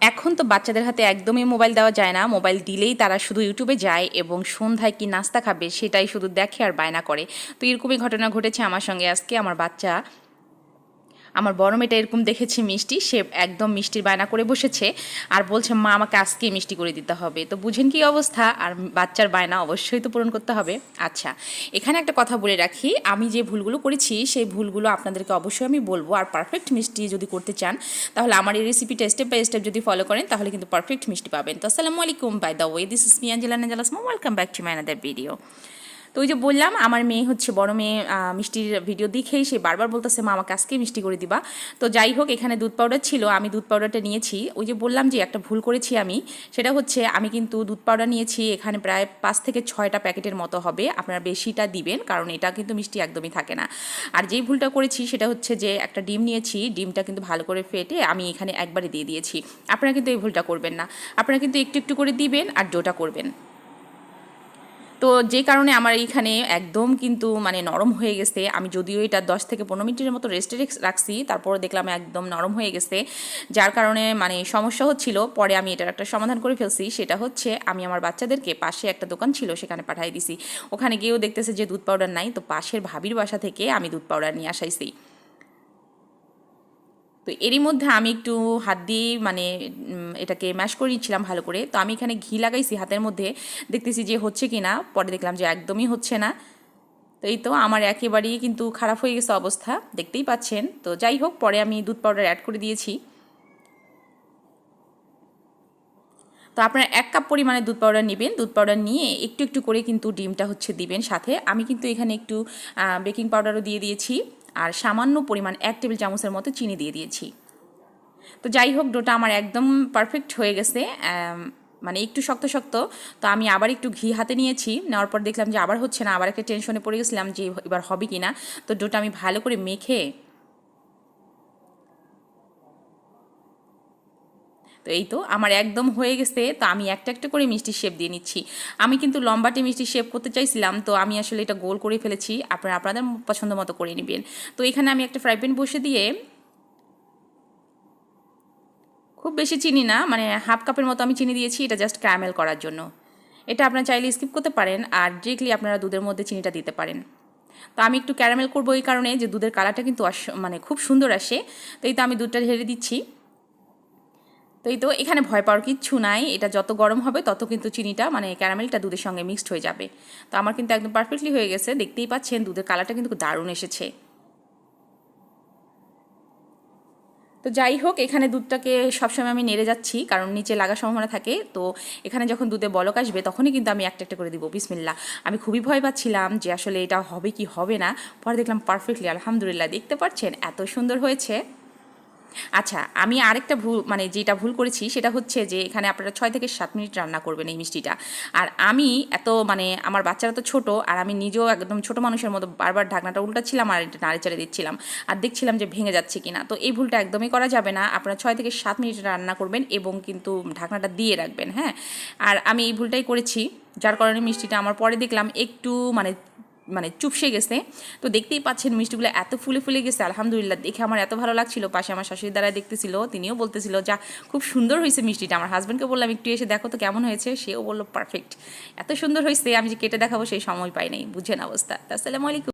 এখন তো বাচ্চাদের হাতে একদমই মোবাইল দেওয়া যায় না। মোবাইল দিলেই তারা শুধু ইউটিউবে যায় এবং সন্ধ্যায় কি নাস্তা খাবে সেটাই শুধু দেখে আর বায়না করে। তো এরকমই ঘটনা ঘটেছে আমার সঙ্গে আজকে। আমার বড় মেয়েটা এরকম দেখেছে মিষ্টি, সে একদম মিষ্টির বায়না করে বসেছে আর বলছে মা আমাকে আজকেই মিষ্টি করে দিতে হবে। তো বুঝেন কি অবস্থা, আর বাচ্চার বায়না অবশ্যই তো পূরণ করতে হবে। আচ্ছা, এখানে একটা কথা বলে রাখি, আমি যে ভুলগুলো করেছি সেই ভুলগুলো আপনাদেরকে অবশ্যই আমি বলবো। আর পারফেক্ট মিষ্টি যদি করতে চান তাহলে আমার এই রেসিপিটা স্টেপ বাই স্টেপ যদি ফলো করেন তাহলে কিন্তু পারফেক্ট মিষ্টি পাবেন। তো আসসালামু আলাইকুম, by the way this is me Angela নাজালাস, welcome back to my another video. তো ওই যে বললাম, আমার মেয়ে হচ্ছে বড় মেয়ে মিষ্টির ভিডিও দেখেই সে বারবার বলতেছে মা আমাকে আজকে মিষ্টি করে দিবা। তো যাই হোক, এখানে দুধ পাউডার ছিল, আমি দুধ পাউডারটা নিয়েছি। ওই যে বললাম যে একটা ভুল করেছি আমি, সেটা হচ্ছে আমি কিন্তু দুধ পাউডার নিয়েছি এখানে প্রায় 5 থেকে 6টা প্যাকেটের মতো হবে। আপনারা বেশিটা দিবেন কারণ এটা কিন্তু মিষ্টি একদমই থাকে না। আর যেই ভুলটা করেছি সেটা হচ্ছে যে একটা ডিম নিয়েছি, ডিমটা কিন্তু ভালো করে ফেটে আমি এখানে একবারে দিয়ে দিয়েছি। আপনারা কিন্তু এই ভুলটা করবেন না, আপনারা কিন্তু একটু একটু করে দিবেন আর ডোটা করবেন। তো যে কারণে আমার এইখানে একদম কিন্তু মানে নরম হয়ে গেছে। আমি যদিও এটা 10 থেকে 15 মিনিটের মতো রেস্টে রাখছি, তারপর দেখলাম একদম নরম হয়ে গেছে, যার কারণে মানে সমস্যা হচ্ছিল। পরে আমি এটার একটা সমাধান করে ফেলছি, সেটা হচ্ছে আমি আমার বাচ্চাদেরকে পাশে একটা দোকান ছিল সেখানে পাঠিয়ে দিছি। ওখানে গিয়েও দেখতেছে যে দুধ পাউডার নাই, তো পাশের ভাবির বাসা থেকে আমি দুধ পাউডার নিয়ে আসাইছি। তো এরই মধ্যে আমি একটু হাত দিয়ে মানে এটাকে ম্যাশ করে নিচ্ছিলাম ভালো করে। তো আমি এখানে ঘি লাগাইছি হাতের মধ্যে, দেখতেছি যে হচ্ছে কি না। পরে দেখলাম যে একদমই হচ্ছে না। তো এই তো আমার একেবারেই কিন্তু খারাপ হয়ে গেছে অবস্থা, দেখতেই পাচ্ছেন। তো যাই হোক, পরে আমি দুধ পাউডার অ্যাড করে দিয়েছি। তো আপনারা 1 কাপ পরিমাণে দুধ পাউডার নেবেন। দুধ পাউডার নিয়ে একটু একটু করে কিন্তু ডিমটা হচ্ছে দিবেন সাথে। আমি কিন্তু এখানে একটু বেকিং পাউডারও দিয়ে দিয়েছি আর সামান্য পরিমাণ 1 টেবিল চামচের মতো চিনি দিয়ে দিয়েছি। তো যাই হোক, ডোটা আমার একদম পারফেক্ট হয়ে গেছে, মানে একটু শক্ত শক্ত। তো আমি আবার একটু ঘি হাতে নিয়েছি, নেওয়ার পর দেখলাম যে আবার হচ্ছে না, আবার একটা টেনশনে পড়ে গেছিলাম যে এবার হবে কি না। তো ডোটা আমি ভালো করে মেখে, তো এই তো আমার একদম হয়ে গেছে। তো আমি একটা একটা করে মিষ্টির শেপ দিয়ে নিচ্ছি। আমি কিন্তু লম্বাটে মিষ্টির শেপ করতে চাইছিলাম, তো আমি আসলে এটা গোল করে ফেলেছি। আপনারা আপনাদের পছন্দ মতো করে নেবেন। তো এখানে আমি একটা ফ্রাই প্যান বসে দিয়ে খুব বেশি চিনি না, মানে হাফ কাপের মতো আমি চিনি দিয়েছি, এটা জাস্ট ক্যারামেল করার জন্য। এটা আপনারা চাইলে স্কিপ করতে পারেন আর ডিরেক্টলি আপনারা দুধের মধ্যে চিনিটা দিতে পারেন। তো আমি একটু ক্যারামেল করবো এই কারণে যে দুধের কালারটা কিন্তু মানে খুব সুন্দর আসে। তো এই তো আমি দুধটা ঢেলে দিচ্ছি। তো এই তো এখানে ভয় পাওয়ার কিচ্ছু নাই, এটা যত গরম হবে তত কিন্তু চিনিটা মানে ক্যারামেলটা দুধের সঙ্গে মিক্সড হয়ে যাবে। তো আমার কিন্তু একদম পারফেক্টলি হয়ে গেছে, দেখতেই পাচ্ছেন দুধের কালারটা কিন্তু দারুণ এসেছে। তো যাই হোক, এখানে দুধটাকে সবসময় আমি নেড়ে যাচ্ছি কারণ নিচে লাগার সম্ভাবনা থাকে। তো এখানে যখন দুধে বলক আসবে তখনই কিন্তু আমি একটা একটা করে দিব বিসমিল্লাহ। আমি খুবই ভয় পাচ্ছিলাম যে আসলে এটা হবে কি হবে না। পরে দেখলাম পারফেক্টলি, আলহামদুলিল্লাহ, দেখতে পাচ্ছেন এত সুন্দর হয়েছে। আচ্ছা, আমি আরেকটা ভুল মানে যেটা ভুল করেছি সেটা হচ্ছে যে এখানে আপনারা 6 থেকে 7 মিনিট রান্না করবেন এই মিষ্টিটা। আর আমি এত মানে আমার বাচ্চারা তো ছোট, আর আমি নিজেও একদম ছোট মানুষের মতো বারবার ঢাকনাটা উল্টাচ্ছিলাম আর এটা নাড়েচাড়ে দিচ্ছিলাম আর দেখছিলাম যে ভেঙে যাচ্ছে কিনা। তো এই ভুলটা একদমই করা যাবে না, আপনারা 6 থেকে 7 মিনিট রান্না করবেন এবং কিন্তু ঢাকনাটা দিয়ে রাখবেন। হ্যাঁ, আর আমি এই ভুলটাই করেছি, যার কারণে মিষ্টিটা আমার পরে দেখলাম একটু মানে মানে চুপসে গেছে। তো দেখতেই পাচ্ছেন মিষ্টিগুলো এত ফুলে ফুলে গেছে, আলহামদুলিল্লাহ, দেখে আমার এত ভালো লাগছিল। পাশে আমার শাশুড়ি দ্বারা দেখতেছিল, তিনিও বলতেছিল যা খুব সুন্দর হয়েছে মিষ্টিটা। আমার হাজব্যান্ডকে বললাম একটু এসে দেখো তো কেমন হয়েছে, সেও বললো পারফেক্ট, এত সুন্দর হয়েছে। আমি যে কেটে দেখাবো সেই সময় পাই নাই, বুঝেন অবস্থা। আসসালামু আলাইকুম।